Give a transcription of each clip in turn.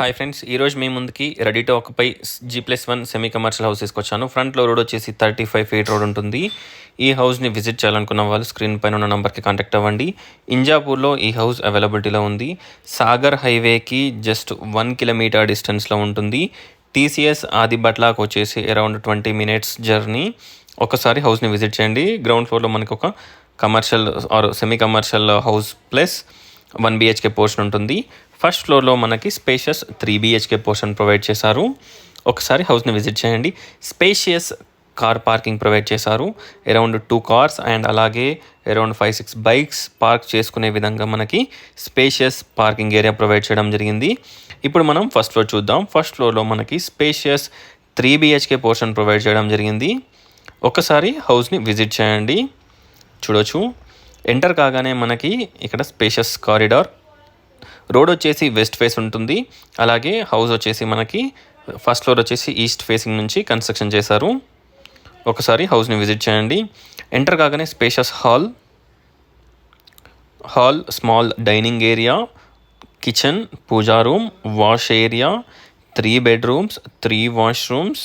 Hi friends, ఈరోజు మీ ముందుకి ready to occupy G+1 semi commercial house తీసుకొచ్చాను. ఫ్రంట్లో రోడ్ వచ్చేసి 35 ఫీట్ రోడ్ ఉంటుంది. ఈ హౌస్ని విజిట్ చేయాలనుకున్న వాళ్ళు స్క్రీన్ పైన ఉన్న నెంబర్కి కాంటాక్ట్ అవ్వండి. ఇంజాపూర్లో ఈ హౌస్ అవైలబిలిటీలో ఉంది. సాగర్ హైవేకి జస్ట్ 1 కిలోమీటర్ డిస్టెన్స్లో ఉంటుంది. TCS ఆదిబట్లాకు వచ్చేసి అరౌండ్ 20 మినిట్స్ జర్నీ. ఒకసారి హౌస్ని విజిట్ చేయండి. గ్రౌండ్ ఫ్లోర్లో మనకి ఒక commercial or semi commercial house plus 1 BHK portion ఉంటుంది. ఫస్ట్ ఫ్లోర్లో మనకి స్పేషియస్ 3 BHK పోర్షన్ ప్రొవైడ్ చేశారు. ఒకసారి హౌస్ని విజిట్ చేయండి. స్పేషియస్ కార్ పార్కింగ్ ప్రొవైడ్ చేశారు. అరౌండ్ 2 కార్స్ అండ్ అలాగే అరౌండ్ 5-6 బైక్స్ పార్క్ చేసుకునే విధంగా మనకి స్పేషియస్ పార్కింగ్ ఏరియా ప్రొవైడ్ చేయడం జరిగింది. ఇప్పుడు మనం ఫస్ట్ ఫ్లోర్ చూద్దాం. ఫస్ట్ ఫ్లోర్లో మనకి స్పేషియస్ 3 BHK పోర్షన్ ప్రొవైడ్ చేయడం జరిగింది. ఒకసారి హౌస్ని విజిట్ చేయండి. చూడొచ్చు, ఎంటర్ కాగానే మనకి ఇక్కడ స్పేషియస్ కారిడార్, రోడ్ వచ్చేసి వెస్ట్ ఫేస్ ఉంటుంది. అలాగే హౌస్ వచ్చేసి మనకి ఫస్ట్ ఫ్లోర్ వచ్చేసి ఈస్ట్ ఫేసింగ్ నుంచి కన్స్ట్రక్షన్ చేశారు. ఒకసారి హౌస్ని విజిట్ చేయండి. ఎంటర్ కాగానే spacious hall, small dining area, kitchen, puja room, wash area, 3 bedrooms, 3 washrooms,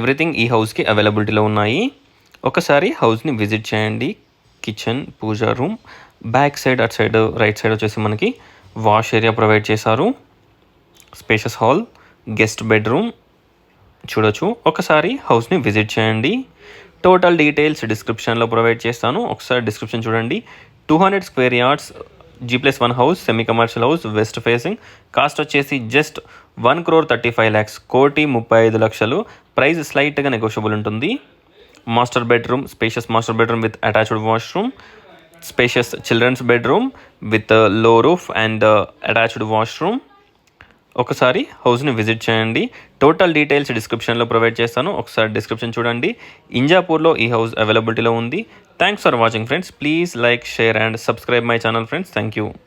everything ఈ హౌస్కి అవైలబిలిటీలో ఉన్నాయి. ఒకసారి హౌస్ని విజిట్ చేయండి. Kitchen, puja room, back side అటు సైడ్ రైట్ సైడ్ వచ్చేసి మనకి వాష్ ఏరియా ప్రొవైడ్ చేశారు. స్పేషియస్ హాల్, గెస్ట్ బెడ్రూమ్ చూడొచ్చు. ఒకసారి హౌస్ని విజిట్ చేయండి. టోటల్ డీటెయిల్స్ డిస్క్రిప్షన్లో ప్రొవైడ్ చేస్తాను. ఒకసారి డిస్క్రిప్షన్ చూడండి. 200 square yards G+1 house, semi commercial house, west facing. Cost వచ్చేసి జస్ట్ 1,35 lakhs, 1,35,00,000. ప్రైస్ స్లైట్గా నెగోషియబుల్ ఉంటుంది. Master bedroom, spacious master bedroom with attached washroom, spacious children's bedroom with low roof and attached washroom. ఒకసారి హౌస్ని visit చేయండి. Total details డిస్క్రిప్షన్లో provide చేస్తాను. ఒకసారి description చూడండి. ఇంజాపూర్లో ఈ హౌస్ అవైలబిలిటీలో ఉంది. Thanks for watching friends. Please like, share and subscribe my channel friends. Thank you.